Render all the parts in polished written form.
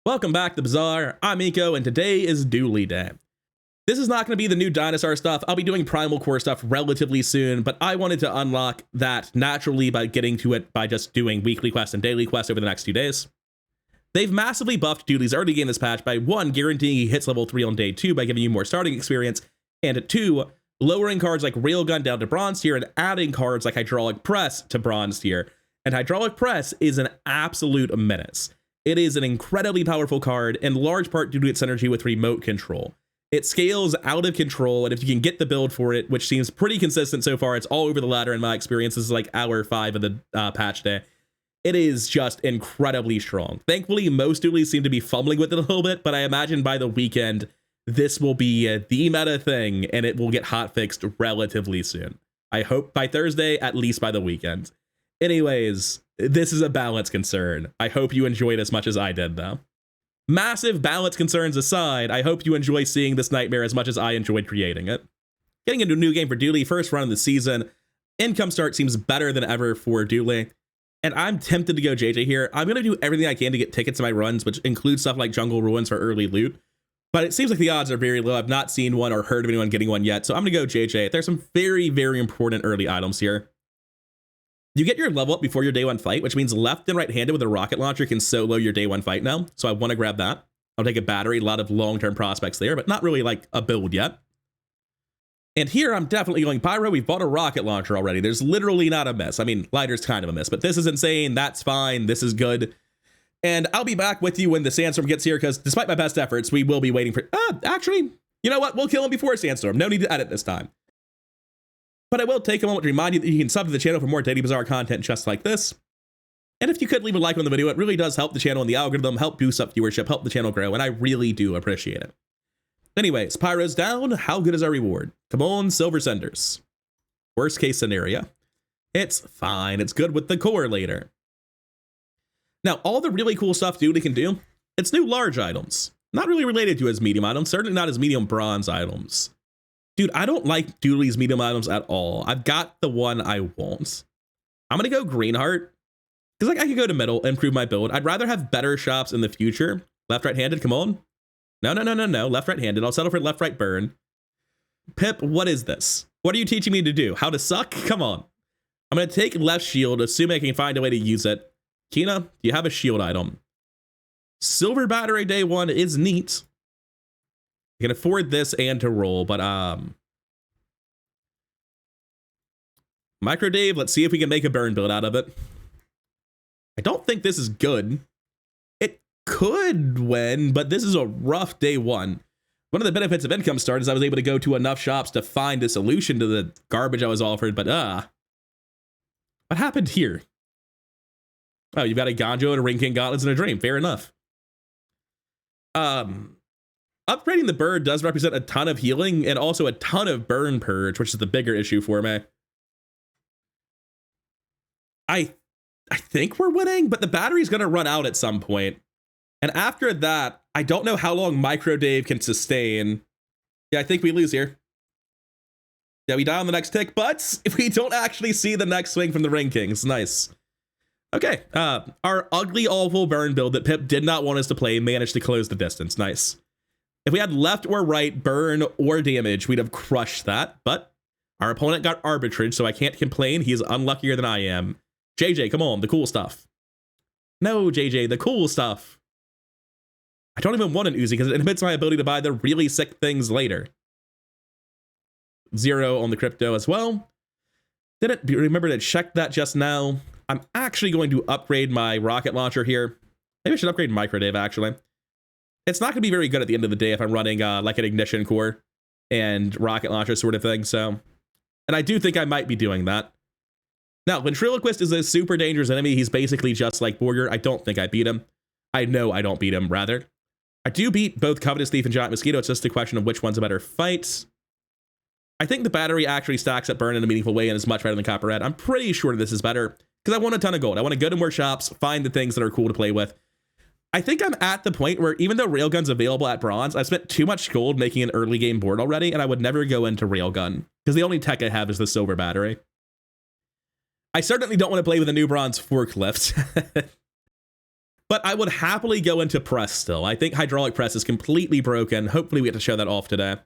Welcome back to Bazaar. I'm Eco, and today is Dooley Day. This is not going to be the new dinosaur stuff. I'll be doing Primal Core stuff relatively soon, but I wanted to unlock that naturally by getting to it by just doing weekly quests and daily quests over the next 2 days. They've massively buffed Dooley's early game this patch by 1, guaranteeing he hits level 3 on day 2 by giving you more starting experience, and 2, lowering cards like Railgun down to Bronze tier and adding cards like Hydraulic Press to Bronze tier. And Hydraulic Press is an absolute menace. It is an incredibly powerful card, in large part due to its synergy with remote control. It scales out of control, and if you can get the build for it, which seems pretty consistent so far, it's all over the ladder in my experience. This is like hour 5 of the patch day. It is just incredibly strong. Thankfully, most dualies seem to be fumbling with it a little bit, but I imagine by the weekend, this will be the meta thing, and it will get hotfixed relatively soon. I hope by Thursday, at least by the weekend. Anyways, this is a balance concern. I hope you enjoyed as much as I did, though. Massive balance concerns aside, I hope you enjoy seeing this nightmare as much as I enjoyed creating it. Getting into a new game for Dooley, first run of the season. Income start seems better than ever for Dooley, and I'm tempted to go JJ here. I'm going to do everything I can to get tickets to my runs, which includes stuff like Jungle Ruins for early loot, but it seems like the odds are very low. I've not seen one or heard of anyone getting one yet, so I'm going to go JJ. There's some very, very important early items here. You get your level up before your day 1 fight, which means left and right-handed with a rocket launcher can solo your day 1 fight now. So I want to grab that. I'll take a battery, a lot of long-term prospects there, but not really like a build yet. And here I'm definitely going Pyro. We've bought a rocket launcher already. There's literally not a miss. I mean, lighter's kind of a miss, but this is insane. That's fine. This is good. And I'll be back with you when the sandstorm gets here, because despite my best efforts, we will be waiting for... actually, you know what? We'll kill him before a sandstorm. No need to edit this time. But I will take a moment to remind you that you can sub to the channel for more daily Bazaar content just like this. And if you could leave a like on the video, it really does help the channel and the algorithm, help boost up viewership, help the channel grow, and I really do appreciate it. Anyways, Pyro's down. How good is our reward? Come on, Silver Cinders. Worst case scenario. It's fine. It's good with the core later. Now, all the really cool stuff Dooley can do, it's new large items. Not really related to his medium items, certainly not his medium bronze items. Dude, I don't like Dooley's medium items at all. I've got the one I want. I'm going to go Greenheart, because like I could go to middle and improve my build. I'd rather have better shops in the future. Left, right-handed, come on. No. Left, right-handed. I'll settle for left, right, burn. Pip, what is this? What are you teaching me to do? How to suck? Come on. I'm going to take left shield, assuming I can find a way to use it. Kina, do you have a shield item? Silver battery day 1 is neat. I can afford this and to roll, but Micro Dave, let's see if we can make a burn build out of it. I don't think this is good. It could win, but this is a rough day 1. One of the benefits of Income Start is I was able to go to enough shops to find a solution to the garbage I was offered, but what happened here? Oh, you've got a Ganjo and a Ring King Gauntlets and a Dream. Fair enough. Upgrading the bird does represent a ton of healing and also a ton of burn purge, which is the bigger issue for me. I think we're winning, but the battery's going to run out at some point. And after that, I don't know how long Micro Dave can sustain. Yeah, I think we lose here. Yeah, we die on the next tick, but if we don't actually see the next swing from the Ring Kings, nice. Okay, our ugly, awful burn build that Pip did not want us to play managed to close the distance. Nice. If we had left or right, burn or damage, we'd have crushed that, but our opponent got arbitrage, so I can't complain. He is unluckier than I am. JJ, come on, the cool stuff. No, JJ, the cool stuff. I don't even want an Uzi because it inhibits my ability to buy the really sick things later. 0 on the crypto as well. Didn't remember to check that just now. I'm actually going to upgrade my rocket launcher here. Maybe I should upgrade Micro Dave, actually. It's not going to be very good at the end of the day if I'm running like an ignition core and rocket launcher sort of thing. So, and I do think I might be doing that. Now, Ventriloquist is a super dangerous enemy. He's basically just like Borger. I don't think I beat him. I know I don't beat him, rather. I do beat both Covetous Thief and Giant Mosquito. It's just a question of which one's a better fight. I think the battery actually stacks up burn in a meaningful way and is much better than Copper Red. I'm pretty sure this is better because I want a ton of gold. I want to go to more shops, find the things that are cool to play with. I think I'm at the point where even though Railgun's available at bronze, I spent too much gold making an early game board already, and I would never go into Railgun because the only tech I have is the silver battery. I certainly don't want to play with a new bronze forklift. But I would happily go into press still. I think hydraulic press is completely broken. Hopefully we get to show that off today.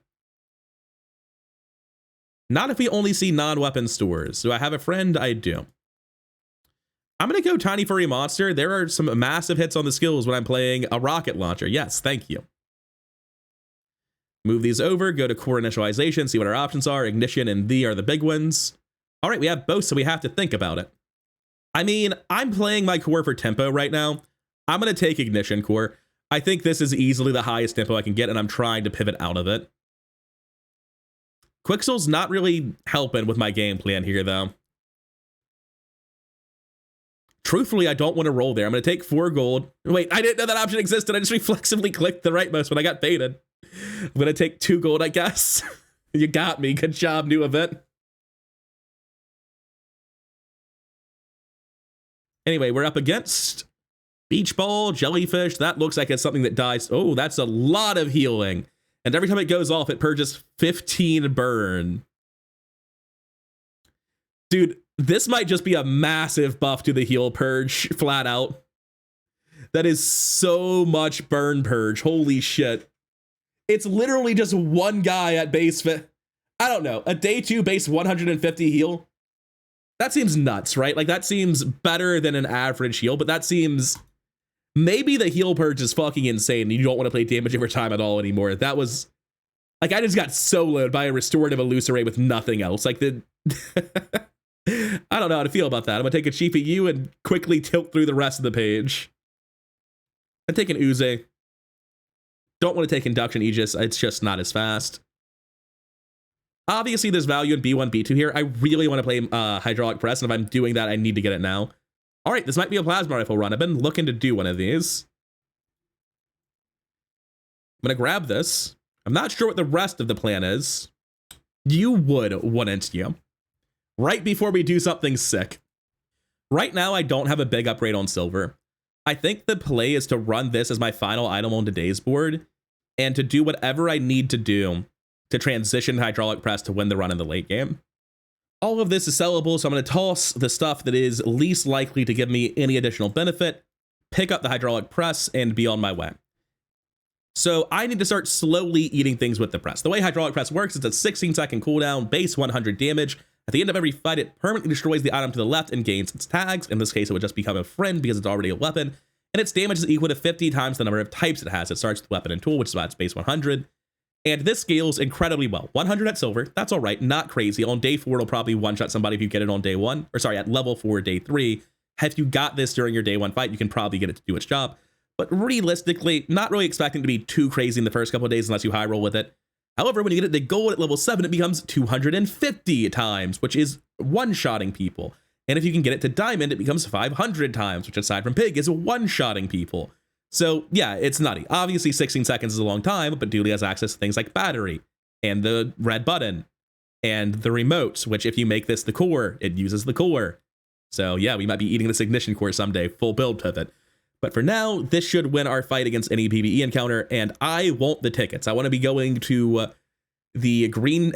Not if we only see non-weapon stores. Do I have a friend? I do. I'm going to go Tiny Furry Monster. There are some massive hits on the skills when I'm playing a rocket launcher. Yes, thank you. Move these over, go to core initialization, see what our options are. Ignition and the are the big ones. All right, we have both, so we have to think about it. I mean, I'm playing my core for tempo right now. I'm going to take ignition core. I think this is easily the highest tempo I can get, and I'm trying to pivot out of it. Quixel's not really helping with my game plan here, though. Truthfully, I don't want to roll there. I'm going to take 4 gold. Wait, I didn't know that option existed. I just reflexively clicked the rightmost when I got baited. I'm going to take 2 gold, I guess. You got me. Good job, new event. Anyway, we're up against Beach Ball, Jellyfish. That looks like it's something that dies. Oh, that's a lot of healing. And every time it goes off, it purges 15 burn. Dude, this might just be a massive buff to the heal purge, flat out. That is so much burn purge. Holy shit. It's literally just one guy at base. I don't know. A day 2 base 150 heal. That seems nuts, right? Like, that seems better than an average heal, but that seems... Maybe the heal purge is fucking insane and you don't want to play damage over time at all anymore. That was... Like, I just got soloed by a restorative illusory with nothing else. Like, the... I don't know how to feel about that. I'm going to take a GPU and quickly tilt through the rest of the page. I'm taking Uze. Don't want to take Induction Aegis. It's just not as fast. Obviously, there's value in B1, B2 here. I really want to play Hydraulic Press, and if I'm doing that, I need to get it now. All right, this might be a Plasma Rifle run. I've been looking to do one of these. I'm going to grab this. I'm not sure what the rest of the plan is. You would, wouldn't you? Right before we do something sick. Right now, I don't have a big upgrade on silver. I think the play is to run this as my final item on today's board and to do whatever I need to do to transition Hydraulic Press to win the run in the late game. All of this is sellable, so I'm going to toss the stuff that is least likely to give me any additional benefit, pick up the Hydraulic Press, and be on my way. So I need to start slowly eating things with the press. The way Hydraulic Press works is a 16-second cooldown, base 100 damage. At the end of every fight, it permanently destroys the item to the left and gains its tags. In this case, it would just become a friend because it's already a weapon. And its damage is equal to 50 times the number of types it has. It starts with weapon and tool, which is why it's base 100. And this scales incredibly well. 100 at silver, that's all right, not crazy. On day 4, it'll probably one-shot somebody if you get it on day 1. Or sorry, at level 4, day 3. If you got this during your day 1 fight, you can probably get it to do its job. But realistically, not really expecting to be too crazy in the first couple of days unless you high roll with it. However, when you get it to gold at level 7, it becomes 250 times, which is one-shotting people. And if you can get it to diamond, it becomes 500 times, which aside from pig is one-shotting people. So yeah, it's nutty. Obviously 16 seconds is a long time, but Dooley has access to things like battery and the red button and the remote, which if you make this the core, it uses the core. So yeah, we might be eating this ignition core someday, full build pivot. But for now, this should win our fight against any PvE encounter, and I want the tickets. I want to be going to the green,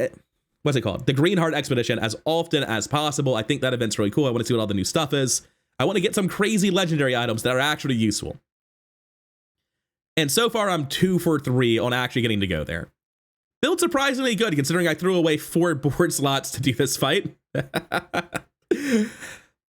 what's it called? The Green Heart Expedition as often as possible. I think that event's really cool. I want to see what all the new stuff is. I want to get some crazy legendary items that are actually useful. And so far, I'm 2 for 3 on actually getting to go there. Build surprisingly good, considering I threw away 4 board slots to do this fight.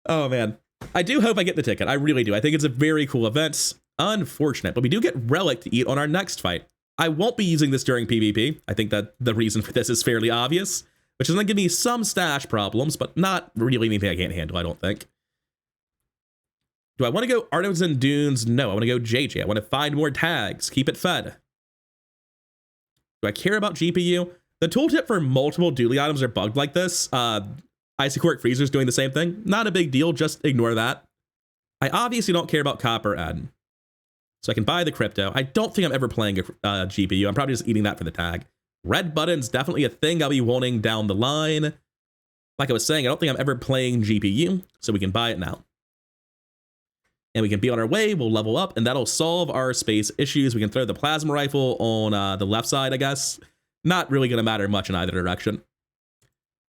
Oh, man. I do hope I get the ticket. I really do. I think it's a very cool event. Unfortunate, but we do get Relic to eat on our next fight. I won't be using this during PvP. I think that the reason for this is fairly obvious, which is going to give me some stash problems, but not really anything I can't handle, I don't think. Do I want to go Artisan Dunes? No, I want to go JJ. I want to find more tags, keep it fed. Do I care about GPU? The tooltip for multiple Dooley items are bugged like this. Icy Cork Freezer's doing the same thing. Not a big deal, just ignore that. I obviously don't care about Copper Ed. So I can buy the crypto. I don't think I'm ever playing a GPU. I'm probably just eating that for the tag. Red button's definitely a thing I'll be wanting down the line. Like I was saying, I don't think I'm ever playing GPU, so we can buy it now. And we can be on our way, we'll level up, and that'll solve our space issues. We can throw the plasma rifle on the left side, I guess. Not really going to matter much in either direction.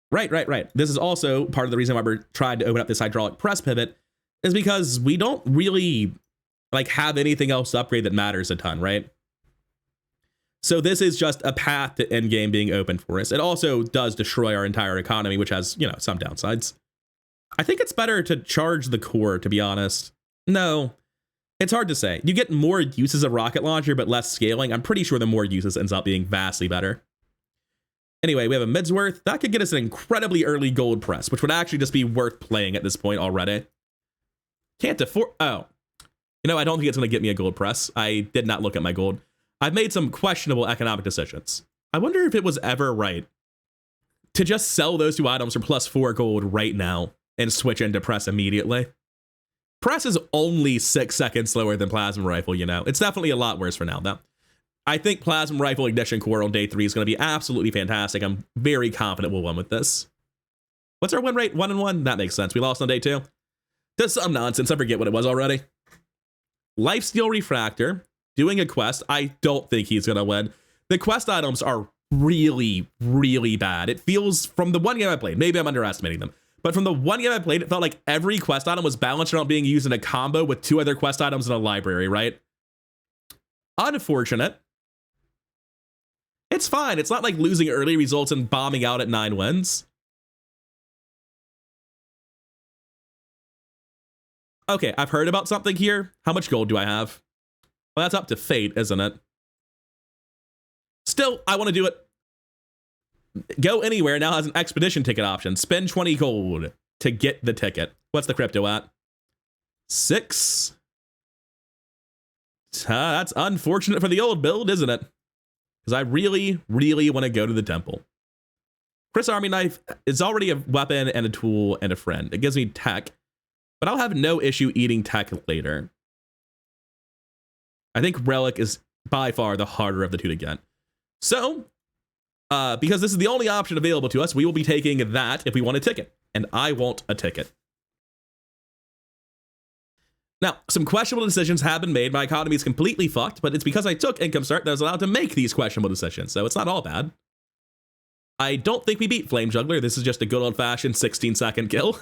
Right. This is also part of the reason why we're trying to open up this hydraulic press pivot, is because we don't really like have anything else upgrade that matters a ton, right? So this is just a path to endgame being open for us. It also does destroy our entire economy, which has, you know, some downsides. I think it's better to charge the core, to be honest. No, it's hard to say. You get more uses of rocket launcher, but less scaling. I'm pretty sure the more uses ends up being vastly better. Anyway, we have a Midsworth. That could get us an incredibly early gold press, which would actually just be worth playing at this point already. Can't afford... Oh. You know, I don't think it's going to get me a gold press. I did not look at my gold. I've made some questionable economic decisions. I wonder if it was ever right to just sell those 2 items for +4 gold right now and switch into press immediately. Press is only 6 seconds slower than plasma rifle, you know. It's definitely a lot worse for now, though. I think plasma rifle ignition core on day 3 is going to be absolutely fantastic. I'm very confident we'll win with this. What's our win rate? 1-1? That makes sense. We lost on day 2. That's some nonsense. I forget what it was already. Lifesteal Refractor. Doing a quest. I don't think he's going to win. The quest items are really, really bad. It feels, from the one game I played, maybe I'm underestimating them, but from the one game I played, it felt like every quest item was balanced around being used in a combo with 2 other quest items in a library, right? Unfortunate. It's fine. It's not like losing early results in bombing out at 9 wins. Okay, I've heard about something here. How much gold do I have? Well, that's up to fate, isn't it? Still, I want to do it. Go Anywhere now has an expedition ticket option. Spend 20 gold to get the ticket. What's the crypto at? 6. That's unfortunate for the old build, isn't it? Because I really, really want to go to the temple. Chris Army Knife is already a weapon and a tool and a friend. It gives me tech, but I'll have no issue eating tech later. I think Relic is by far the harder of the 2 to get. So, because this is the only option available to us, we will be taking that if we want a ticket. And I want a ticket. Now, some questionable decisions have been made. My economy is completely fucked, but it's because I took Income Start that I was allowed to make these questionable decisions, so it's not all bad. I don't think we beat Flame Juggler. This is just a good old-fashioned 16-second kill.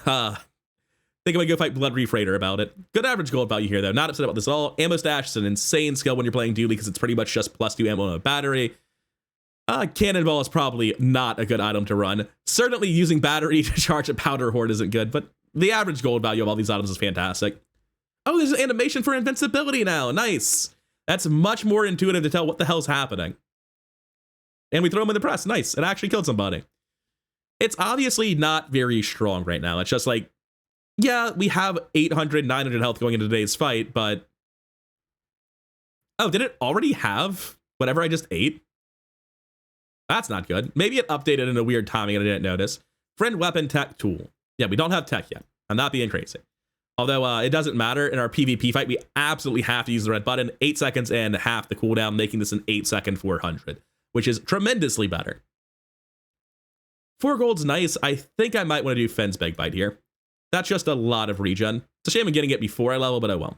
Think I'm gonna go fight Blood Reef Raider about it. Good average gold value here, though. Not upset about this at all. Ammo Stash is an insane skill when you're playing Dooley because it's pretty much just +2 ammo and a battery. Cannonball is probably not a good item to run. Certainly using battery to charge a powder horde isn't good, but the average gold value of all these items is fantastic. Oh, there's an animation for invincibility now. Nice. That's much more intuitive to tell what the hell's happening. And we throw him in the press. Nice. It actually killed somebody. It's obviously not very strong right now. It's just like, yeah, we have 800, 900 health going into today's fight, but... Oh, did it already have whatever I just ate? That's not good. Maybe it updated in a weird timing and I didn't notice. Friend weapon tech tool. Yeah, we don't have tech yet. I'm not being crazy. Although it doesn't matter. In our PvP fight, we absolutely have to use the red button. 8 seconds and half the cooldown, making this an 8-second 400, which is tremendously better. 4 gold's nice. I think I might want to do Fenn's Big Bite here. That's just a lot of regen. It's a shame I'm getting it before I level, but I won't.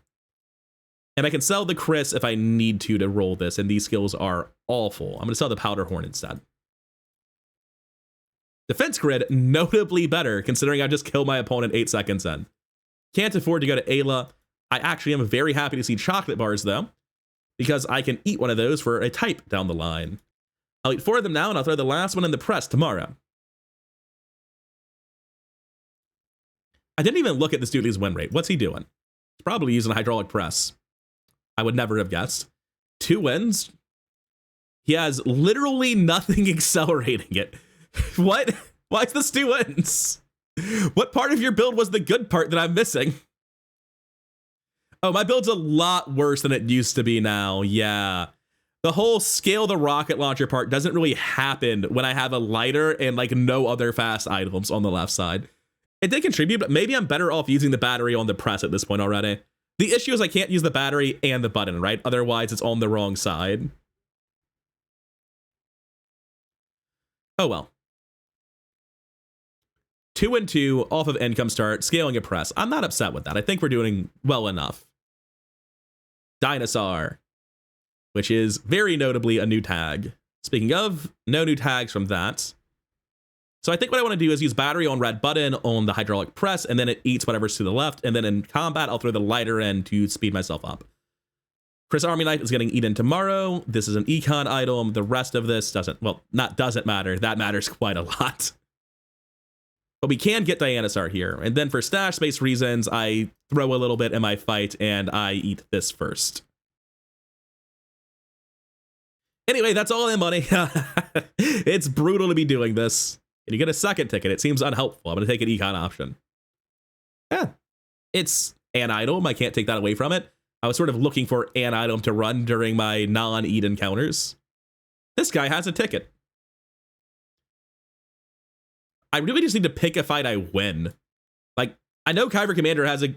And I can sell the Chris if I need to roll this, and these skills are awful. I'm going to sell the Powder Horn instead. Defense Grid, notably better, considering I just killed my opponent 8 seconds in. Can't afford to go to Ayla. I actually am very happy to see chocolate bars, though, because I can eat one of those for a type down the line. I'll eat 4 of them now, and I'll throw the last one in the press tomorrow. I didn't even look at this dude's win rate. What's he doing? He's probably using a hydraulic press. I would never have guessed. 2 wins. He has literally nothing accelerating it. What? Why is this 2 wins? What part of your build was the good part that I'm missing? Oh, my build's a lot worse than it used to be now. Yeah. The whole scale the rocket launcher part doesn't really happen when I have a lighter and like no other fast items on the left side. It did contribute, but maybe I'm better off using the battery on the press at this point already. The issue is I can't use the battery and the button, right? Otherwise, it's on the wrong side. Oh well. 2 and 2 off of Income Start, scaling a press. I'm not upset with that. I think we're doing well enough. Dinosaur, which is very notably a new tag. Speaking of, no new tags from that. So I think what I want to do is use battery on red button on the hydraulic press, and then it eats whatever's to the left, and then in combat, I'll throw the lighter in to speed myself up. Chris Army Knife is getting eaten tomorrow. This is an econ item. The rest of this doesn't, well, not doesn't matter. That matters quite a lot. But we can get Dianasar here. And then for stash space reasons, I throw a little bit in my fight and I eat this first. Anyway, that's all in money. It's brutal to be doing this. And you get a second ticket. It seems unhelpful. I'm going to take an econ option. Yeah, it's an item. I can't take that away from it. I was sort of looking for an item to run during my non-eat encounters. This guy has a ticket. I really just need to pick a fight I win. Like, I know Kyber Commander has a...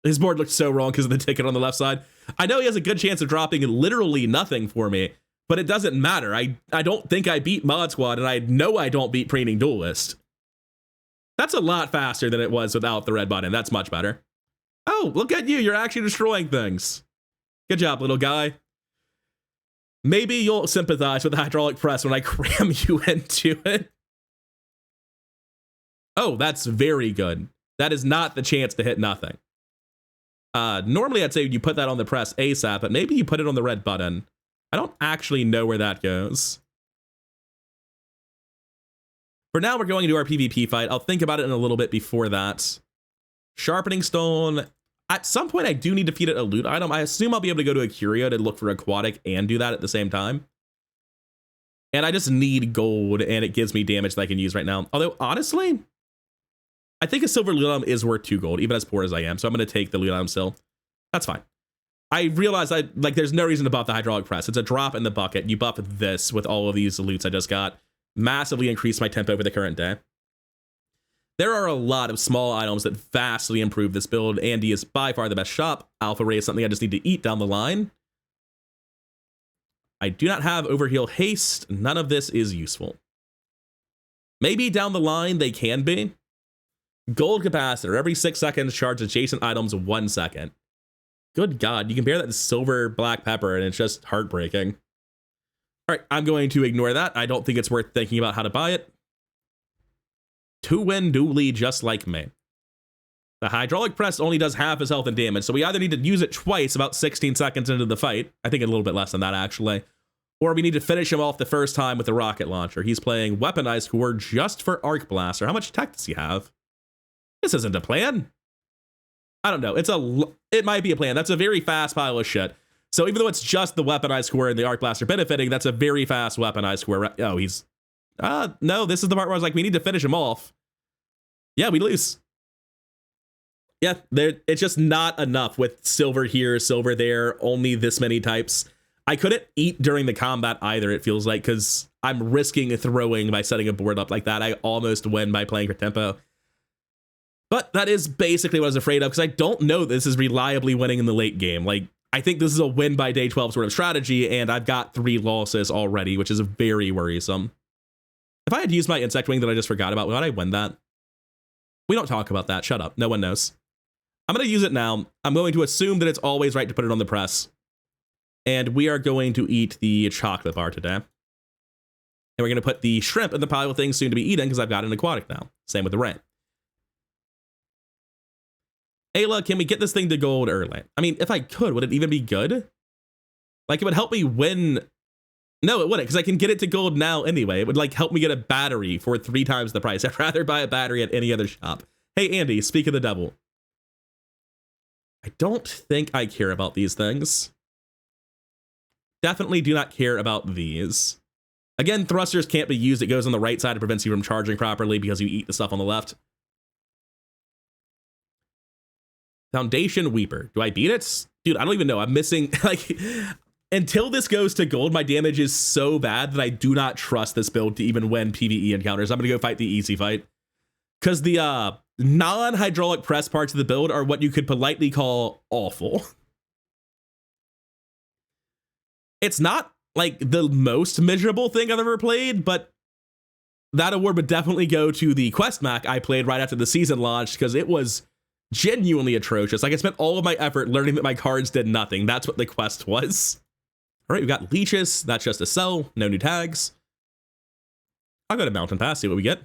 His board looks so wrong because of the ticket on the left side. I know he has a good chance of dropping literally nothing for me, but it doesn't matter. I don't think I beat Mod Squad, and I know I don't beat Preening Duelist. That's a lot faster than it was without the red button. That's much better. Oh, look at you. You're actually destroying things. Good job, little guy. Maybe you'll sympathize with the hydraulic press when I cram you into it. Oh, that's very good. That is not the chance to hit nothing. Normally, I'd say you put that on the press ASAP, but maybe you put it on the red button. I don't actually know where that goes. For now, we're going into our PvP fight. I'll think about it in a little bit before that. Sharpening Stone. At some point, I do need to feed it a loot item. I assume I'll be able to go to a curio to look for aquatic and do that at the same time. And I just need gold, and it gives me damage that I can use right now. Although, honestly, I think a silver loot item is worth 2 gold, even as poor as I am. So I'm going to take the loot item still. That's fine. I realize there's no reason to buff the hydraulic press. It's a drop in the bucket. You buff this with all of these loots I just got. Massively increase my tempo for the current day. There are a lot of small items that vastly improve this build. Andy is by far the best shop. Alpha Ray is something I just need to eat down the line. I do not have Overheal Haste. None of this is useful. Maybe down the line they can be. Gold Capacitor. Every 6 seconds, charge adjacent items 1 second. Good God, you compare that to silver black pepper and it's just heartbreaking. All right, I'm going to ignore that. I don't think it's worth thinking about how to buy it. To win dually just like me. The hydraulic press only does half his health and damage, so we either need to use it twice about 16 seconds into the fight. I think a little bit less than that, actually. Or we need to finish him off the first time with the rocket launcher. He's playing weaponized core just for Arc Blaster. How much tech does he have? This isn't a plan. I don't know. It might be a plan. That's a very fast pile of shit. So even though it's just the weaponized core and the Arc Blaster benefiting, that's a very fast weaponized core. Oh, he's... no, this is the part where I was like, we need to finish him off. Yeah, we lose. Yeah, it's just not enough with silver here, silver there, only this many types. I couldn't eat during the combat either, it feels like, because I'm risking throwing by setting a board up like that. I almost win by playing for tempo. But that is basically what I was afraid of, because I don't know this is reliably winning in the late game. Like, I think this is a win by day 12 sort of strategy, and I've got 3 losses already, which is very worrisome. If I had used my Insect Wing that I just forgot about, would I win that? We don't talk about that. Shut up. No one knows. I'm going to use it now. I'm going to assume that it's always right to put it on the press. And we are going to eat the chocolate bar today. And we're going to put the shrimp in the pile of things soon to be eaten because I've got an aquatic now. Same with the rain. Ayla, can we get this thing to gold early? I mean, if I could, would it even be good? Like, it would help me win. No, it wouldn't, because I can get it to gold now anyway. It would, like, help me get a battery for 3 times the price. I'd rather buy a battery at any other shop. Hey, Andy, speak of the devil. I don't think I care about these things. Definitely do not care about these. Again, thrusters can't be used. It goes on the right side. It prevents you from charging properly because you eat the stuff on the left. Foundation Weeper. Do I beat it? Dude, I don't even know. I'm missing, like, until this goes to gold, my damage is so bad that I do not trust this build to even win PvE encounters. I'm going to go fight the easy fight. Because the non-hydraulic press parts of the build are what you could politely call awful. It's not, like, the most miserable thing I've ever played, but that award would definitely go to the quest mech I played right after the season launched, because it was genuinely atrocious. Like, I spent all of my effort learning that my cards did nothing. That's what the quest was. All right, we've got leeches. That's just a sell. No new tags. I'll go to Mountain Pass, see what we get.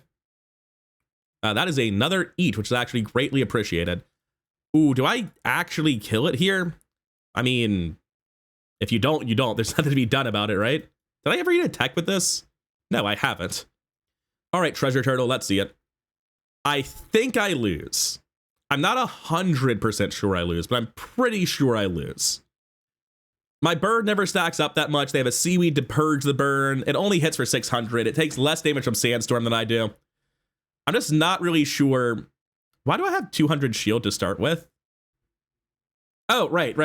That is another eat, which is actually greatly appreciated. Ooh, do I actually kill it here? I mean, If you don't, you don't. There's nothing to be done about it, right? Did I ever eat a tech with this? No, I haven't. All right, treasure turtle, let's see it. I think I lose. I'm not 100% sure I lose, but I'm pretty sure I lose. My bird never stacks up that much. They have a seaweed to purge the burn. It only hits for 600. It takes less damage from sandstorm than I do. I'm just not really sure. Why do I have 200 shield to start with? Oh, right.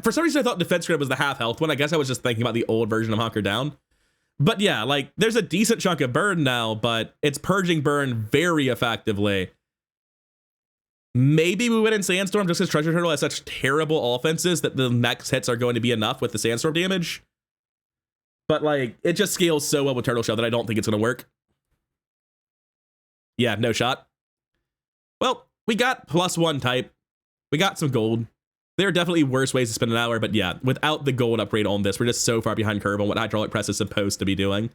For some reason, I thought defense grid was the half health one. I guess I was just thinking about the old version of Hunker Down. But yeah, like, there's a decent chunk of burn now, but it's purging burn very effectively. Maybe we win in Sandstorm just because Treasure Turtle has such terrible offenses that the next hits are going to be enough with the Sandstorm damage. But, like, it just scales so well with Turtle Shell that I don't think it's going to work. Yeah, no shot. Well, we got +1 type. We got some gold. There are definitely worse ways to spend an hour, but yeah, without the gold upgrade on this, we're just so far behind curve on what Hydraulic Press is supposed to be doing.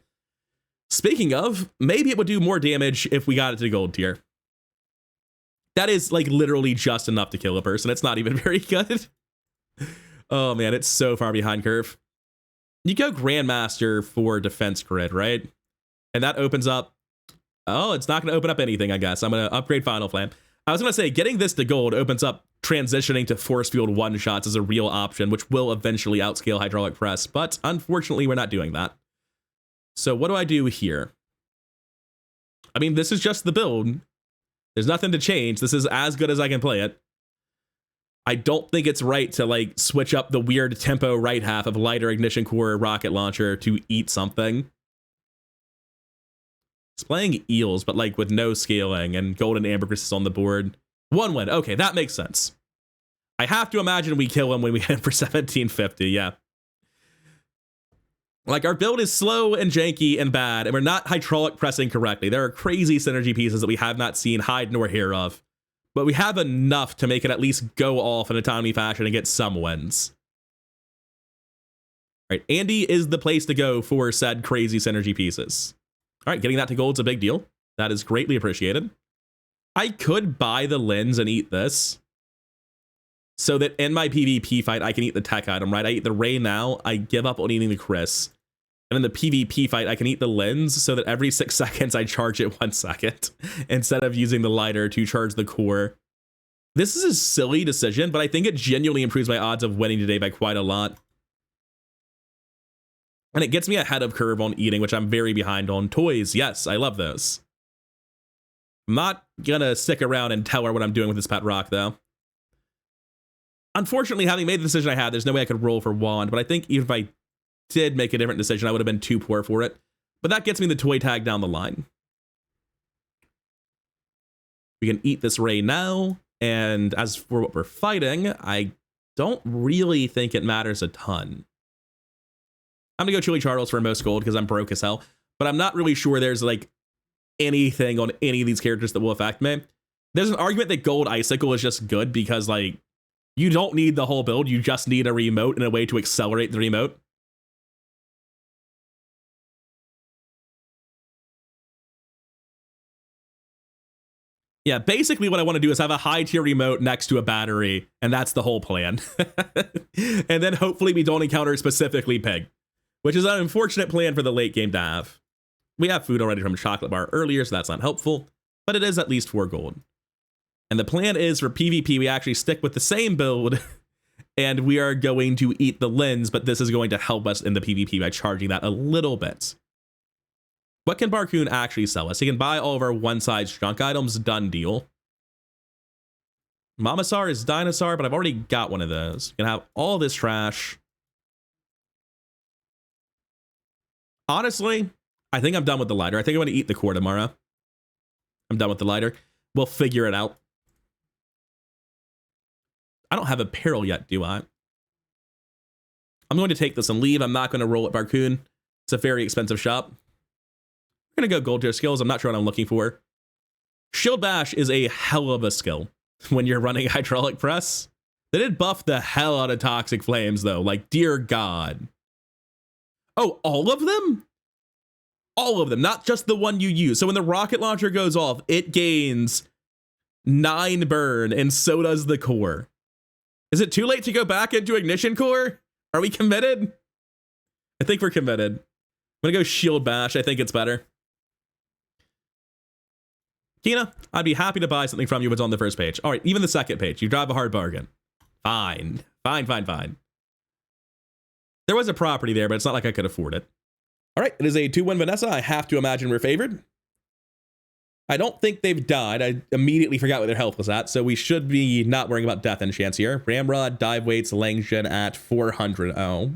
Speaking of, maybe it would do more damage if we got it to gold tier. That is, like, literally just enough to kill a person. It's not even very good. Oh, man, it's so far behind curve. You go Grandmaster for Defense Grid, right? And that opens up... Oh, it's not going to open up anything, I guess. I'm going to upgrade Final Flame. I was going to say, getting this to gold opens up transitioning to Force Field one-shots as a real option, which will eventually outscale Hydraulic Press, but unfortunately, we're not doing that. So what do I do here? I mean, this is just the build. There's nothing to change. This is as good as I can play it. I don't think it's right to, like, switch up the weird tempo right half of lighter ignition core rocket launcher to eat something. It's playing eels, but, like, with no scaling, and gold and ambergris is on the board. 1 win. Okay, that makes sense. I have to imagine we kill him when we hit him for 1750, yeah. Like, our build is slow and janky and bad, and we're not hydraulic pressing correctly. There are crazy synergy pieces that we have not seen hide nor hear of. But we have enough to make it at least go off in a timely fashion and get some wins. All right, Andy is the place to go for said crazy synergy pieces. All right, getting that to gold's a big deal. That is greatly appreciated. I could buy the lens and eat this, so that in my PvP fight, I can eat the tech item, right? I eat the Ray now, I give up on eating the Chris. And in the PvP fight, I can eat the lens so that every 6 seconds I charge it 1 second instead of using the lighter to charge the core. This is a silly decision, but I think it genuinely improves my odds of winning today by quite a lot. And it gets me ahead of curve on eating, which I'm very behind on. Toys, yes, I love those. I'm not gonna stick around and tell her what I'm doing with this pet rock, though. Unfortunately, having made the decision I had, there's no way I could roll for wand, but I think even if I did make a different decision, I would have been too poor for it. But that gets me the toy tag down the line. We can eat this Ray now, and as for what we're fighting, I don't really think it matters a ton. I'm gonna go Chili Charles for most gold because I'm broke as hell, but I'm not really sure there's, like, anything on any of these characters that will affect me. There's an argument that gold Icicle is just good because, like, you don't need the whole build, you just need a remote and a way to accelerate the remote. Yeah, basically what I want to do is have a high tier remote next to a battery, and that's the whole plan. And then hopefully we don't encounter specifically Pig, which is an unfortunate plan for the late game to have. We have food already from a chocolate bar earlier, so that's not helpful, but it is at least 4 gold. And the plan is for PvP, we actually stick with the same build, and we are going to eat the lens, but this is going to help us in the PvP by charging that a little bit. What can Barcoon actually sell us? He can buy all of our one-size junk items, done deal. Mamasar is Dinosaur, but I've already got one of those. You can have all this trash. Honestly, I think I'm done with the lighter. I think I'm going to eat the core tomorrow. I'm done with the lighter. We'll figure it out. I don't have apparel yet, do I? I'm going to take this and leave. I'm not going to roll at Barcoon. It's a very expensive shop. I'm going to go gold tier skills. I'm not sure what I'm looking for. Shield Bash is a hell of a skill when you're running hydraulic press. They did buff the hell out of Toxic Flames, though. Like, dear God. Oh, all of them? All of them, not just the one you use. So when the rocket launcher goes off, it gains 9 burn, and so does the core. Is it too late to go back into Ignition Core? Are we committed? I think we're committed. I'm gonna go shield bash. I think it's better. Kina, I'd be happy to buy something from you if it's on the first page. All right, even the second page. You drive a hard bargain. Fine. Fine. There was a property there, but it's not like I could afford it. All right, it is a 2-win Vanessa. I have to imagine we're favored. I don't think they've died. I immediately forgot what their health was at, so we should be not worrying about death enchants here. Ramrod, dive weights, Langzhen at 400. Oh.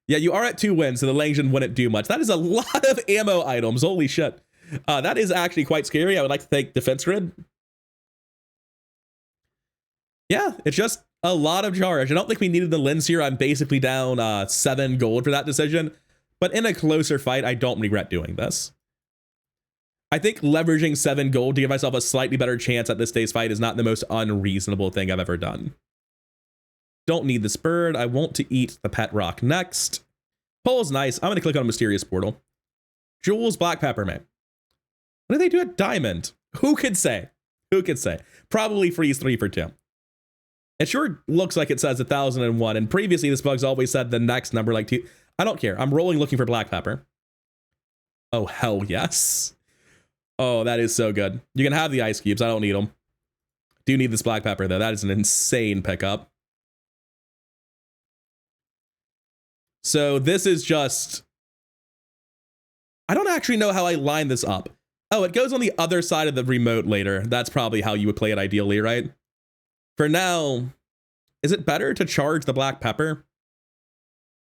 Yeah, you are at 2 wins, so the Langzhen wouldn't do much. That is a lot of ammo items. Holy shit. That is actually quite scary. I would like to thank Defense Grid. Yeah, it's just a lot of charge. I don't think we needed the lens here. I'm basically down 7 gold for that decision. But in a closer fight, I don't regret doing this. I think leveraging 7 gold to give myself a slightly better chance at this day's fight is not the most unreasonable thing I've ever done. Don't need this bird. I want to eat the pet rock next. Pole's nice. I'm going to click on Mysterious Portal. Jules, Black Peppermint. What do they do at Diamond? Who could say? Who could say? Probably freeze 3 for 2. It sure looks like it says 1001, and previously this bug's always said the next number like 2. I don't care. I'm rolling looking for Black Pepper. Oh, hell yes. Oh, that is so good. You can have the ice cubes. I don't need them. Do need this Black Pepper, though. That is an insane pickup. So this is just... I don't actually know how I line this up. Oh, it goes on the other side of the remote later. That's probably how you would play it ideally, right? For now, is it better to charge the Black Pepper?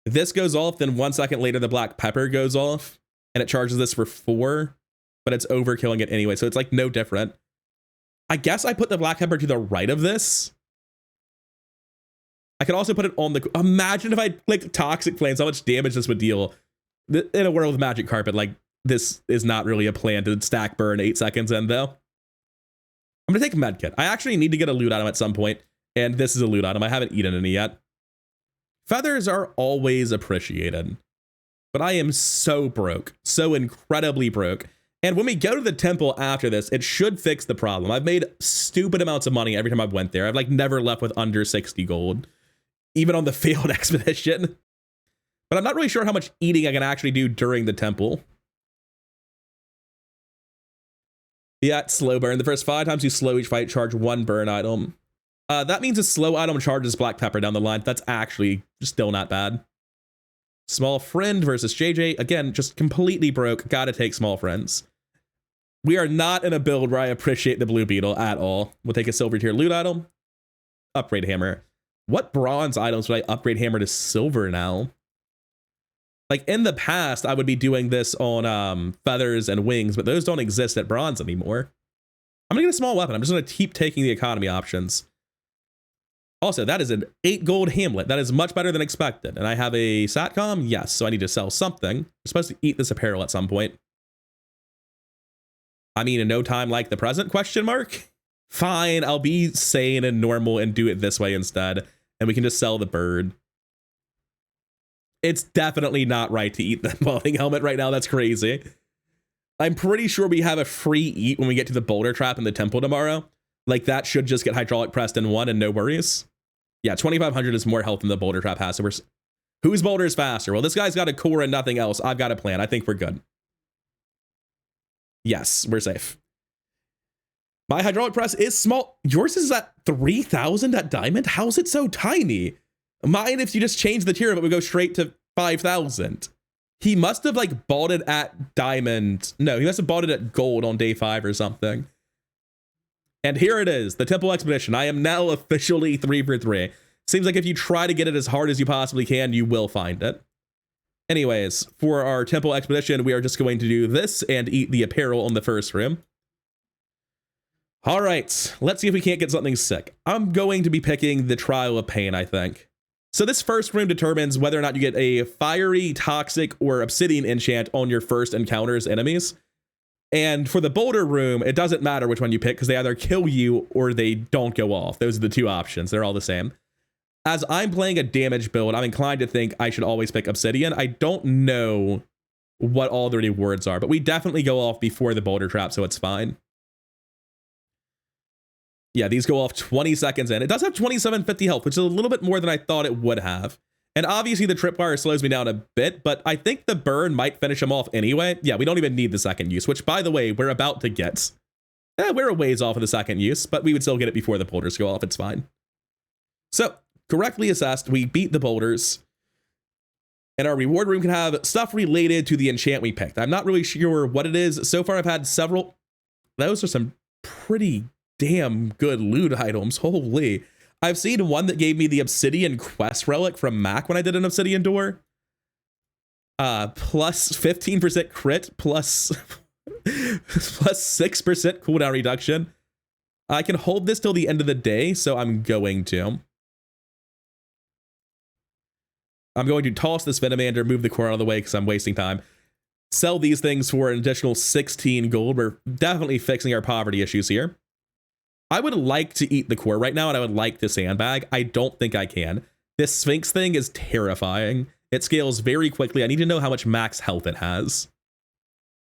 This goes off, then 1 second later the Black Pepper goes off, and it charges this for 4, but it's overkilling it anyway, so it's like no different. I guess I put the Black Pepper to the right of this. I could also put it on the... Imagine if I clicked Toxic Flames, how much damage this would deal. In a world with Magic Carpet, like, this is not really a plan to stack burn 8 seconds in, though. I'm going to take a medkit. I actually need to get a loot item at some point, and this is a loot item. I haven't eaten any yet. Feathers are always appreciated, but I am so broke, so incredibly broke. And when we go to the temple after this, it should fix the problem. I've made stupid amounts of money every time I've went there. I've like never left with under 60 gold, even on the failed expedition. But I'm not really sure how much eating I can actually do during the temple. Yeah, slow burn. The first 5 times you slow each fight, charge 1 burn item. That means a slow item charges Black Pepper down the line. That's actually still not bad. Small Friend versus JJ. Again, just completely broke. Gotta take Small Friends. We are not in a build where I appreciate the Blue Beetle at all. We'll take a silver tier loot item. Upgrade Hammer. What bronze items would I upgrade Hammer to silver now? Like in the past, I would be doing this on feathers and wings, but those don't exist at bronze anymore. I'm gonna get a small weapon. I'm just gonna keep taking the economy options. Also, that is an 8 gold Hamlet. That is much better than expected. And I have a Satcom? Yes, so I need to sell something. I'm supposed to eat this apparel at some point. I mean, in no time like the present, question mark? Fine, I'll be sane and normal and do it this way instead. And we can just sell the bird. It's definitely not right to eat the balding helmet right now. That's crazy. I'm pretty sure we have a free eat when we get to the boulder trap in the temple tomorrow. Like that should just get hydraulic pressed in 1 and no worries. Yeah, 2,500 is more health than the boulder trap has. So whose boulder is faster? Well, this guy's got a core and nothing else. I've got a plan. I think we're good. Yes, we're safe. My hydraulic press is small. Yours is at 3,000 at diamond? How's it so tiny? Mine, if you just change the tier of it, would go straight to 5,000. He must have like bought it at diamond. No, he must have bought it at gold on day 5 or something. And here it is, the Temple Expedition. I am now officially 3 for 3. Seems like if you try to get it as hard as you possibly can, you will find it. Anyways, for our Temple Expedition, we are just going to do this and eat the apparel on the first room. All right, let's see if we can't get something sick. I'm going to be picking the Trial of Pain, I think. So this first room determines whether or not you get a fiery, toxic, or obsidian enchant on your first encounters enemies. And for the boulder room, it doesn't matter which one you pick because they either kill you or they don't go off. Those are the 2 options. They're all the same. As I'm playing a damage build, I'm inclined to think I should always pick obsidian. I don't know what all the rewards are, but we definitely go off before the boulder trap, so it's fine. Yeah, these go off 20 seconds in. It does have 2750 health, which is a little bit more than I thought it would have. And obviously the tripwire slows me down a bit, but I think the burn might finish him off anyway. Yeah, we don't even need the second use, which, by the way, we're about to get. We're a ways off of the second use, but we would still get it before the boulders go off. It's fine. So, correctly assessed, we beat the boulders. And our reward room can have stuff related to the enchant we picked. I'm not really sure what it is. So far, I've had several. Those are some pretty damn good loot items. Holy. I've seen one that gave me the Obsidian Quest Relic from Mac when I did an Obsidian door. Plus 15% crit, plus 6% cooldown reduction. I can hold this till the end of the day, so I'm going to. I'm going to toss this Venomander, move the core out of the way because I'm wasting time. Sell these things for an additional 16 gold. We're definitely fixing our poverty issues here. I would like to eat the core right now, and I would like to sandbag. I don't think I can. This Sphinx thing is terrifying. It scales very quickly. I need to know how much max health it has.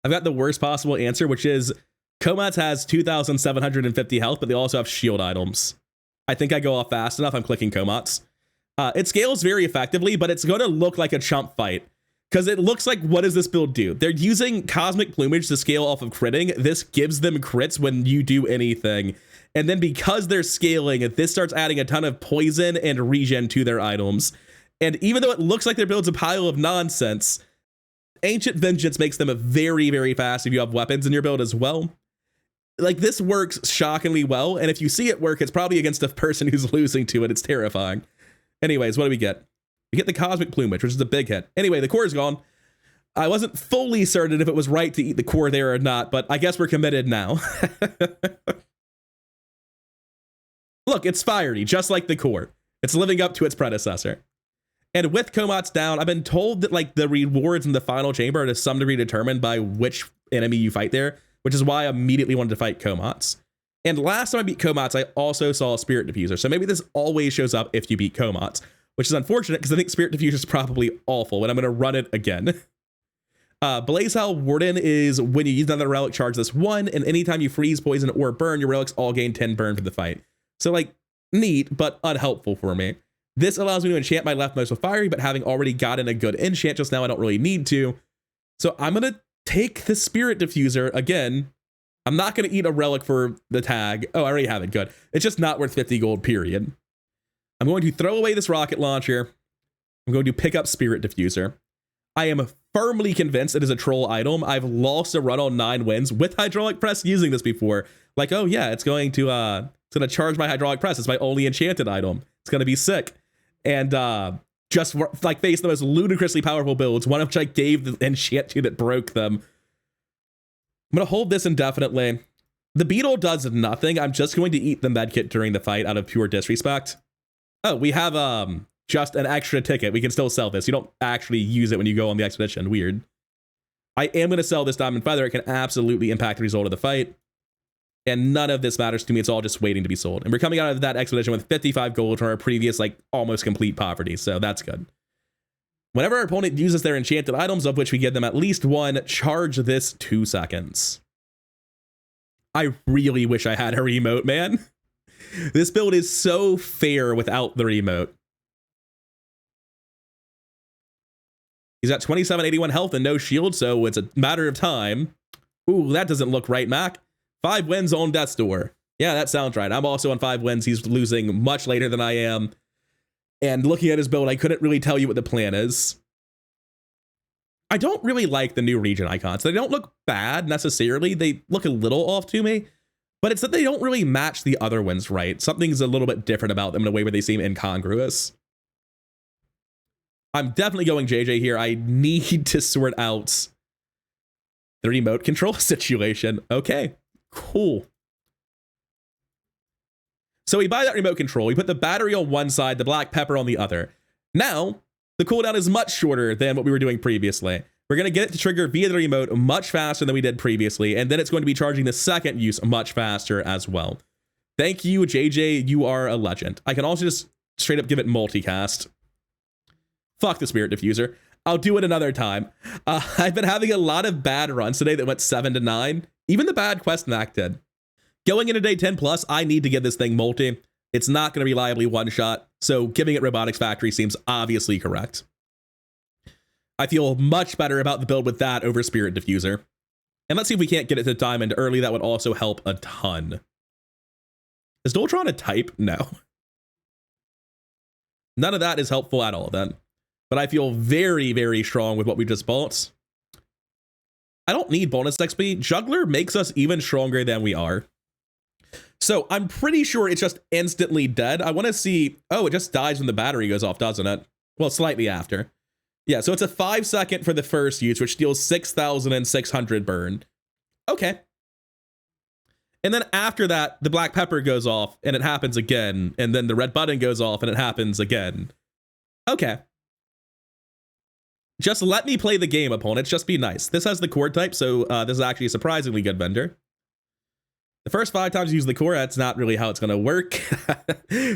I've got the worst possible answer, which is Komats has 2,750 health, but they also have shield items. I think I go off fast enough. I'm clicking Komats. It scales very effectively, but it's going to look like a chump fight. Because it looks like, what does this build do? They're using Cosmic Plumage to scale off of critting. This gives them crits when you do anything. And then because they're scaling, this starts adding a ton of poison and regen to their items. And even though it looks like their build's a pile of nonsense, Ancient Vengeance makes them very, very fast if you have weapons in your build as well. Like, this works shockingly well. And if you see it work, it's probably against a person who's losing to it. It's terrifying. Anyways, what do we get? We get the Cosmic Plumage, which is a big hit. Anyway, the core is gone. I wasn't fully certain if it was right to eat the core there or not, but I guess we're committed now. Look, it's fiery, just like the core. It's living up to its predecessor. And with Komats down, I've been told that like the rewards in the final chamber are to some degree determined by which enemy you fight there, which is why I immediately wanted to fight Komats. And last time I beat Komats, I also saw a Spirit Diffuser. So maybe this always shows up if you beat Komats, which is unfortunate because I think Spirit Diffuser is probably awful, and I'm going to run it again. Blazehell Warden is when you use another relic, charge this 1, and anytime you freeze, poison, or burn, your relics all gain 10 burn for the fight. So, like, neat, but unhelpful for me. This allows me to enchant my leftmost with Fiery, but having already gotten a good enchant just now, I don't really need to. So I'm going to take the Spirit Diffuser again. I'm not going to eat a relic for the tag. Oh, I already have it. Good. It's just not worth 50 gold, period. I'm going to throw away this rocket launcher. I'm going to pick up Spirit Diffuser. I am firmly convinced it is a troll item. I've lost a run on 9 wins with Hydraulic Press using this before. Like, oh yeah, it's going to charge my Hydraulic Press. It's my only enchanted item. It's going to be sick. And just like face the most ludicrously powerful builds, one of which I gave the enchant to that broke them. I'm going to hold this indefinitely. The beetle does nothing. I'm just going to eat the medkit during the fight out of pure disrespect. Oh, we have just an extra ticket. We can still sell this. You don't actually use it when you go on the expedition. Weird. I am going to sell this Diamond Feather. It can absolutely impact the result of the fight. And none of this matters to me. It's all just waiting to be sold. And we're coming out of that expedition with 55 gold from our previous, like, almost complete poverty. So that's good. Whenever our opponent uses their enchanted items, of which we give them at least 1, charge this 2 seconds. I really wish I had a remote, man. This build is so fair without the remote. He's got 2781 health and no shield, so it's a matter of time. Ooh, that doesn't look right, Mac. 5 wins on Death's Door. Yeah, that sounds right. I'm also on 5 wins. He's losing much later than I am. And looking at his build, I couldn't really tell you what the plan is. I don't really like the new region icons. They don't look bad necessarily. They look a little off to me. But it's that they don't really match the other ones right. Something's a little bit different about them in a way where they seem incongruous. I'm definitely going JJ here. I need to sort out the remote control situation. Okay, cool. So we buy that remote control. We put the battery on one side, the black pepper on the other. Now, the cooldown is much shorter than what we were doing previously. We're going to get it to trigger via the remote much faster than we did previously, and then it's going to be charging the second use much faster as well. Thank you, JJ. You are a legend. I can also just straight up give it multicast. Fuck the Spirit Diffuser. I'll do it another time. I've been having a lot of bad runs today that went 7 to 9. Even the bad quest Mac did. Going into day 10 plus, I need to get this thing multi. It's not going to reliably one-shot, so giving it Robotics Factory seems obviously correct. I feel much better about the build with that over Spirit Diffuser. And let's see if we can't get it to Diamond early. That would also help a ton. Is Doltron a type? No. None of that is helpful at all then. But I feel very, very strong with what we just bought. I don't need bonus XP. Juggler makes us even stronger than we are. So I'm pretty sure it's just instantly dead. I want to see... Oh, it just dies when the battery goes off, doesn't it? Well, slightly after. Yeah, so it's a 5-second for the first use, which deals 6,600 burn. Okay. And then after that, the black pepper goes off, and it happens again. And then the red button goes off, and it happens again. Okay. Just let me play the game, opponents. Just be nice. This has the core type, so this is actually a surprisingly good vendor. The first 5 times you use the core, that's not really how it's going to work.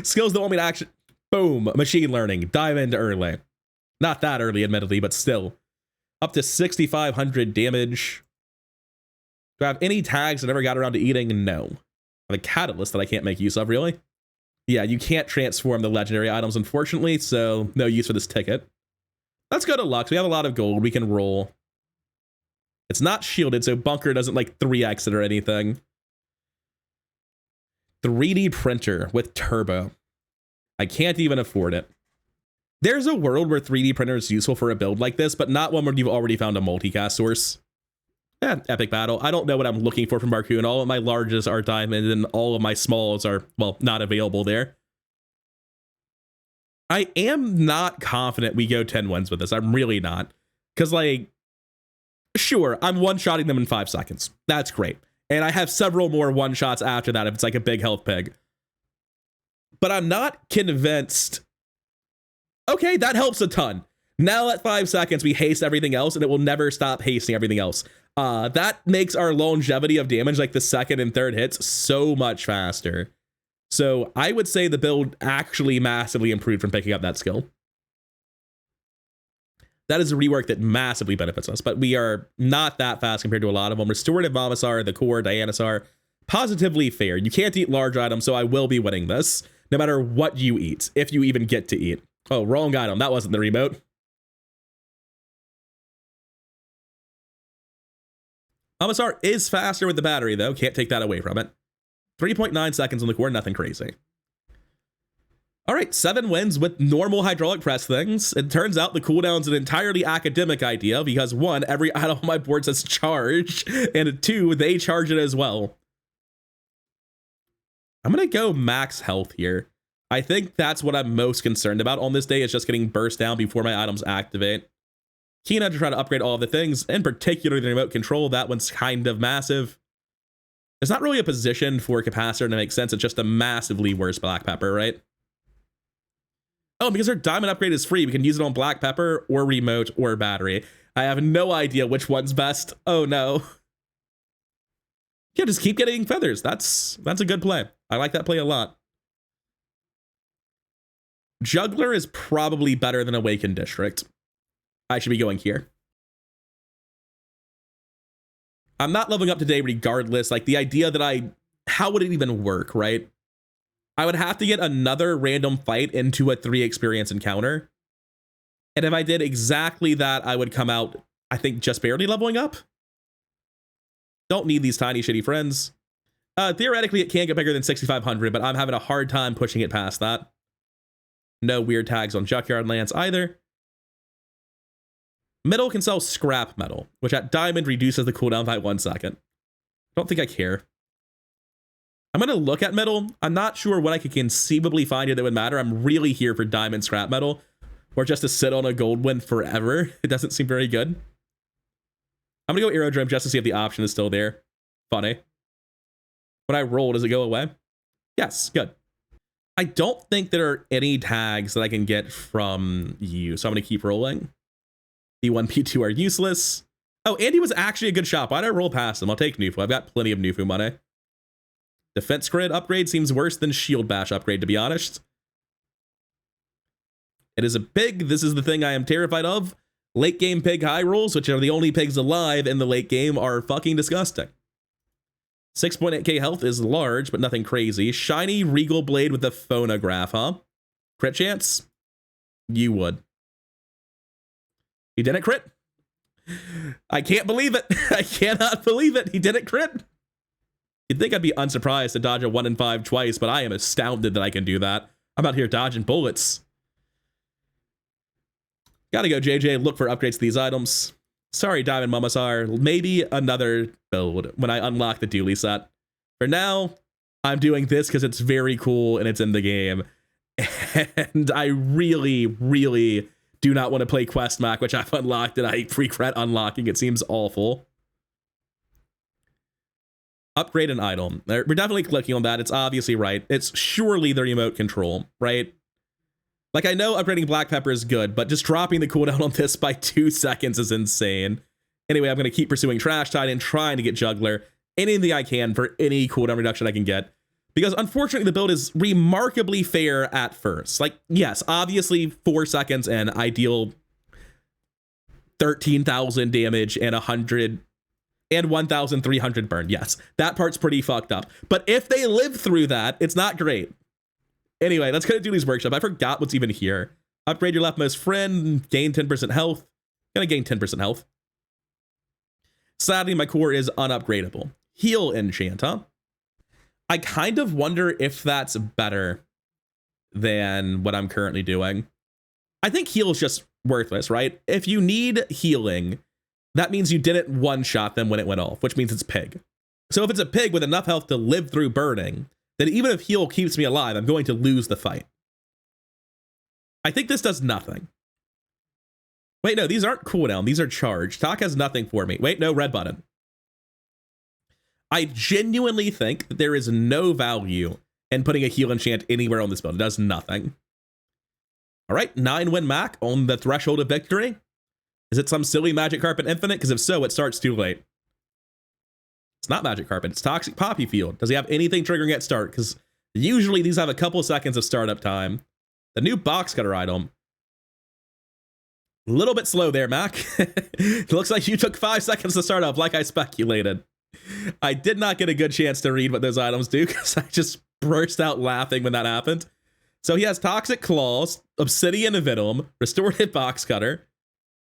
Skills don't want me to actually... Boom. Machine learning. Dive into early. Not that early, admittedly, but still. Up to 6,500 damage. Do I have any tags I never got around to eating? No. I have a catalyst that I can't make use of, really. Yeah, you can't transform the legendary items, unfortunately, so no use for this ticket. Let's go to Lux. We have a lot of gold. We can roll. It's not shielded, so Bunker doesn't like 3x it or anything. 3D printer with turbo. I can't even afford it. There's a world where 3D printer is useful for a build like this, but not one where you've already found a multicast source. Epic battle. I don't know what I'm looking for from Marcoon. All of my larges are diamond and all of my smalls are, well, not available there. I am not confident we go 10 wins with this. I'm really not. Because, like, sure, I'm one-shotting them in 5 seconds. That's great. And I have several more one-shots after that if it's like a big health pig. But I'm not convinced. Okay, that helps a ton. Now at 5 seconds, we haste everything else, and it will never stop hasting everything else. That makes our longevity of damage, like the second and third hits, so much faster. So I would say the build actually massively improved from picking up that skill. That is a rework that massively benefits us, but we are not that fast compared to a lot of them. Restorative Bazaar, the core, Dianasar, positively fair. You can't eat large items, so I will be winning this, no matter what you eat, if you even get to eat. Oh, wrong item. That wasn't the remote. Bazaar is faster with the battery, though. Can't take that away from it. 3.9 seconds on the core, nothing crazy. All right, 7 wins with normal hydraulic press things. It turns out the cooldown's an entirely academic idea because 1, every item on my board says charge, and 2, they charge it as well. I'm going to go max health here. I think that's what I'm most concerned about on this day is just getting burst down before my items activate. Keen on to try to upgrade all of the things, in particular the remote control. That one's kind of massive. It's not really a position for a capacitor to make sense. It's just a massively worse black pepper, right? Oh, because our diamond upgrade is free, we can use it on black pepper or remote or battery. I have no idea which one's best. Oh no. Yeah, just keep getting feathers. That's a good play. I like that play a lot. Juggler is probably better than Awakened District. I should be going here. I'm not leveling up today regardless. Like the idea that how would it even work, right? I would have to get another random fight into a 3 experience encounter. And if I did exactly that, I would come out, I think, just barely leveling up. Don't need these tiny shitty friends. Theoretically, it can get bigger than 6,500, but I'm having a hard time pushing it past that. No weird tags on Junkyard Lance either. Metal can sell scrap metal, which at diamond reduces the cooldown by 1 second. Don't think I care. I'm going to look at metal. I'm not sure what I could conceivably find here that would matter. I'm really here for diamond scrap metal, or just to sit on a gold win forever. It doesn't seem very good. I'm going to go Aerodrome just to see if the option is still there. Funny. When I roll, does it go away? Yes, good. I don't think there are any tags that I can get from you, so I'm going to keep rolling. P1, P2 are useless. Oh, Andy was actually a good shot. Why did I roll past him? I'll take Nufu. I've got plenty of Nufu money. Defense grid upgrade seems worse than shield bash upgrade, to be honest. It is a pig. This is the thing I am terrified of. Late game pig high rolls, which are the only pigs alive in the late game, are fucking disgusting. 6.8k health is large, but nothing crazy. Shiny Regal Blade with the phonograph, huh? Crit chance? You would. He didn't crit. I can't believe it. I cannot believe it. He didn't crit. You'd think I'd be unsurprised to dodge a 1 in 5 twice, but I am astounded that I can do that. I'm out here dodging bullets. Gotta go, JJ. Look for upgrades to these items. Sorry, Diamond Bazaar. Maybe another build when I unlock the dually set. For now, I'm doing this because it's very cool and it's in the game. And I really, really do not want to play Quest Mac, which I've unlocked and I regret unlocking. It seems awful. Upgrade an item. We're definitely clicking on that. It's obviously right. It's surely the remote control, right? Like, I know upgrading Black Pepper is good, but just dropping the cooldown on this by 2 seconds is insane. Anyway, I'm going to keep pursuing Trash Tide and trying to get Juggler. Anything I can for any cooldown reduction I can get. Because unfortunately, the build is remarkably fair at first. Like, yes, obviously 4 seconds and I deal 13,000 damage and 100 and 1,300 burn. Yes, that part's pretty fucked up. But if they live through that, it's not great. Anyway, let's go to Dooley's Workshop. I forgot what's even here. Upgrade your leftmost friend, gain 10% health. Gonna gain 10% health. Sadly, my core is unupgradable. Heal enchant, huh? I kind of wonder if that's better than what I'm currently doing. I think heal is just worthless, right? If you need healing, that means you didn't one-shot them when it went off, which means it's pig. So if it's a pig with enough health to live through burning, then even if heal keeps me alive, I'm going to lose the fight. I think this does nothing. Wait, no, these aren't cooldown. These are charged. Talk has nothing for me. Wait, no, red button. I genuinely think that there is no value in putting a heal enchant anywhere on this build. It does nothing. All right, 9-win Mac on the threshold of victory. Is it some silly Magic Carpet Infinite? Because if so, it starts too late. It's not Magic Carpet. It's Toxic Poppy Field. Does he have anything triggering at start? Because usually these have a couple seconds of startup time. The new box cutter item. A little bit slow there, Mac. It looks like you took 5 seconds to start up, like I speculated. I did not get a good chance to read what those items do because I just burst out laughing when that happened. So he has Toxic Claws, Obsidian Venom, Restorative Box Cutter.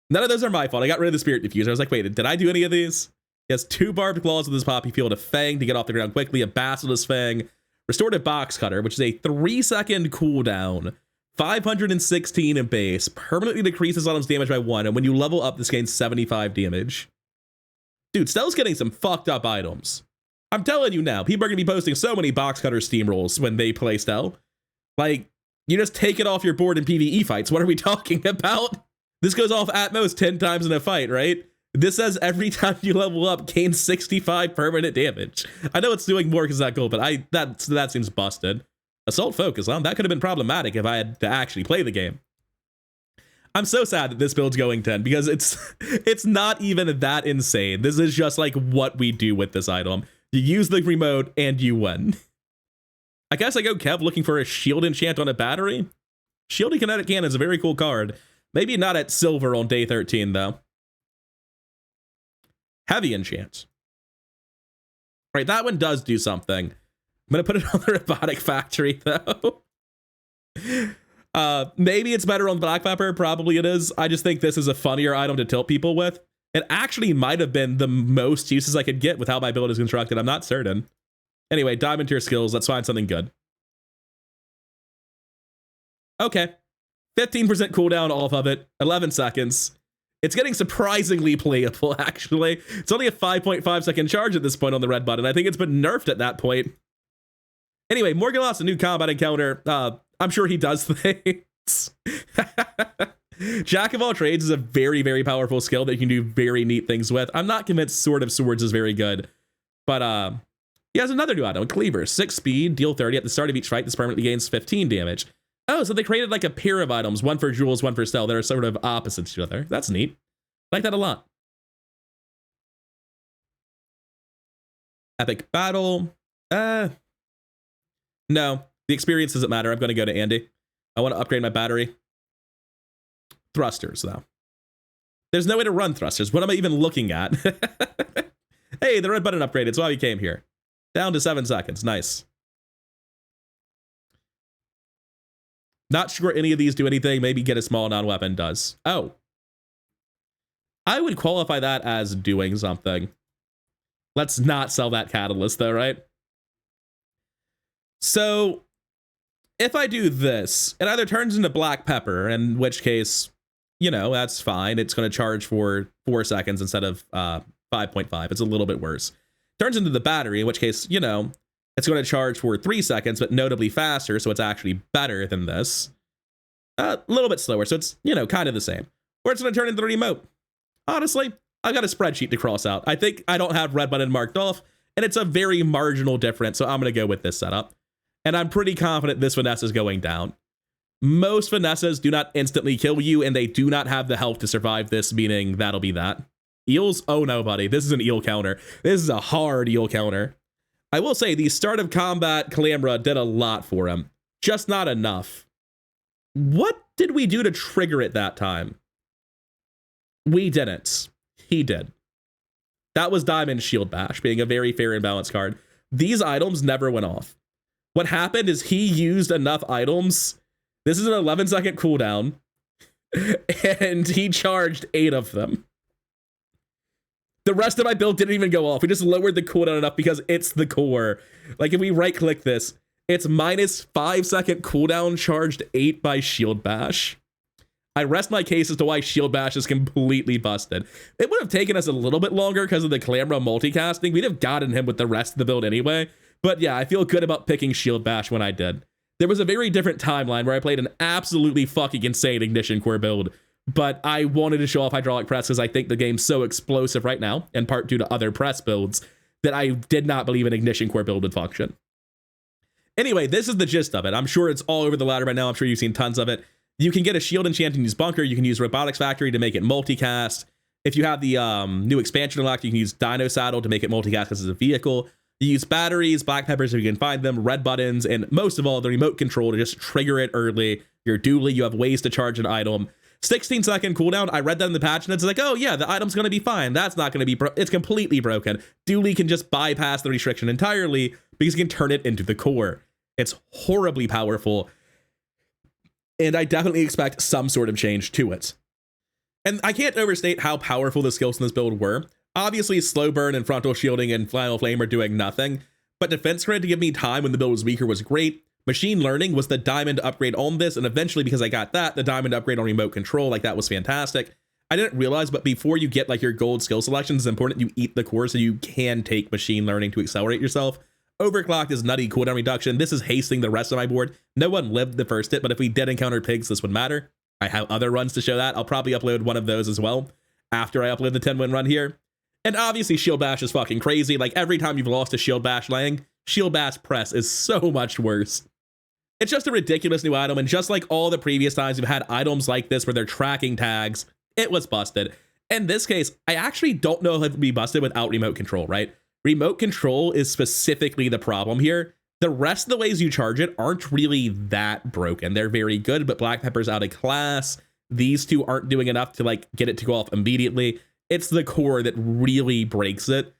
None of those are my fault. I got rid of the Spirit Diffuser. I was like, wait, did I do any of these? He has 2 Barbed Claws with his Poppy Field, a Fang to get off the ground quickly, a Basilisk Fang, Restorative Box Cutter, which is a 3-second cooldown, 516 in base, permanently decreases items damage by 1, and when you level up, this gains 75 damage. Dude, Stell's getting some fucked up items. I'm telling you now, people are going to be posting so many Box Cutter steamrolls when they play Stell. Like, you just take it off your board in PvE fights. What are we talking about? This goes off at most 10 times in a fight, right? This says every time you level up, gain 65 permanent damage. I know it's doing more because of that goal, but that seems busted. Assault Focus, huh? That could have been problematic if I had to actually play the game. I'm so sad that this build's going 10 because it's not even that insane. This is just like what we do with this item. You use the remote and you win. I guess I go Kev looking for a shield enchant on a battery. Shielding Kinetic Cannon is a very cool card. Maybe not at silver on day 13 though. Heavy enchant. Right, that one does do something. I'm gonna put it on the Robotic Factory though. Maybe it's better on Black Pepper. Probably it is. I just think this is a funnier item to tilt people with. It actually might have been the most uses I could get with how my build is constructed. I'm not certain. Anyway, dive into your skills. Let's find something good. Okay. 15% cooldown off of it. 11 seconds. It's getting surprisingly playable, actually. It's only a 5.5 second charge at this point on the red button. I think it's been nerfed at that point. Anyway, Morgan lost a new combat encounter. I'm sure he does things. Jack of all trades is a very, very powerful skill that you can do very neat things with. I'm not convinced Sword of Swords is very good. But he has another new item, Cleaver. 6 speed, deal 30. At the start of each fight, this permanently gains 15 damage. Oh, so they created like a pair of items, one for Jules, one for Stell, that are sort of opposites to each other. That's neat. I like that a lot. Epic Battle. No, the experience doesn't matter. I'm going to go to Andy. I want to upgrade my battery. Thrusters, though. There's no way to run thrusters. What am I even looking at? Hey, the red button upgraded, so I came here. Down to 7 seconds. Nice. Not sure any of these do anything. Maybe get a small non-weapon does. Oh. I would qualify that as doing something. Let's not sell that catalyst though, right? So if I do this, it either turns into black pepper, in which case, you know, that's fine. It's going to charge for 4 seconds instead of 5.5. It's a little bit worse. Turns into the battery, in which case, you know, it's going to charge for 3 seconds, but notably faster, so it's actually better than this. A little bit slower, so it's, you know, kind of the same. Or it's going to turn into the remote. Honestly, I got a spreadsheet to cross out. I think I don't have red button marked off, and it's a very marginal difference, so I'm going to go with this setup. And I'm pretty confident this finesse is going down. Most finesses do not instantly kill you, and they do not have the health to survive this, meaning that'll be that. Eels? Oh no, buddy. This is an eel counter. This is a hard eel counter. I will say, the start of combat Calamra did a lot for him. Just not enough. What did we do to trigger it that time? We didn't. He did. That was Diamond Shield Bash, being a very fair and balanced card. These items never went off. What happened is he used enough items. This is an 11-second cooldown, and he charged 8 of them. The rest of my build didn't even go off. We just lowered the cooldown enough because it's the core. Like, if we right-click this, it's minus 5-second cooldown charged 8 by Shield Bash. I rest my case as to why Shield Bash is completely busted. It would have taken us a little bit longer because of the Calamra multicasting. We'd have gotten him with the rest of the build anyway. But yeah, I feel good about picking Shield Bash when I did. There was a very different timeline where I played an absolutely fucking insane Ignition Core build, but I wanted to show off Hydraulic Press because I think the game's so explosive right now, in part due to other press builds, that I did not believe an Ignition Core build would function. Anyway, this is the gist of it. I'm sure it's all over the ladder by now. I'm sure you've seen tons of it. You can get a shield enchant and use Bunker. You can use Robotics Factory to make it multicast. If you have the new expansion unlocked, you can use Dino Saddle to make it multicast as a vehicle. You use batteries, black peppers if you can find them, red buttons, and most of all, the remote control to just trigger it early. Your dually, you have ways to charge an item. 16-second cooldown. I read that in the patch notes. It's like, oh yeah, the item's going to be fine. That's not going to be it's completely broken. Dually can just bypass the restriction entirely because you can turn it into the core. It's horribly powerful. And I definitely expect some sort of change to it. And I can't overstate how powerful the skills in this build were. Obviously, slow burn and frontal shielding and final flame are doing nothing, but defense credit to give me time when the build was weaker was great. Machine learning was the diamond upgrade on this, and eventually, because I got that, the diamond upgrade on remote control, like that was fantastic. I didn't realize, but before you get like your gold skill selections, it's important you eat the core so you can take machine learning to accelerate yourself. Overclocked is nutty cooldown reduction. This is hasting the rest of my board. No one lived the first hit, but if we did encounter pigs, this would matter. I have other runs to show that. I'll probably upload one of those as well after I upload the 10-win run here. And obviously, Shield Bash is fucking crazy. Like, every time you've lost a Shield Bash Lang, Shield Bash Press is so much worse. It's just a ridiculous new item, and just like all the previous times we've had items like this where they're tracking tags, it was busted. In this case, I actually don't know if it would be busted without remote control, right? Remote control is specifically the problem here. The rest of the ways you charge it aren't really that broken. They're very good, but Black Pepper's out of class. These two aren't doing enough to like get it to go off immediately. It's the core that really breaks it.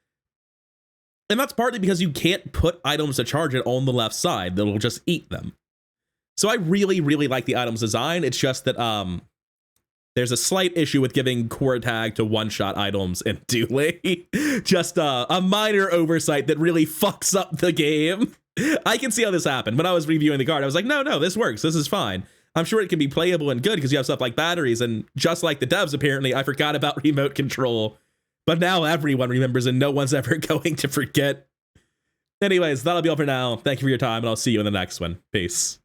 And that's partly because you can't put items to charge it on the left side. That'll just eat them. So I really, really like the item's design. It's just that there's a slight issue with giving core tag to one-shot items in Dually. Just a minor oversight that really fucks up the game. I can see how this happened. When I was reviewing the card, I was like, no, this works. This is fine. I'm sure it can be playable and good because you have stuff like batteries, and just like the devs, apparently, I forgot about remote control. But now everyone remembers, and no one's ever going to forget. Anyways, that'll be all for now. Thank you for your time, and I'll see you in the next one. Peace.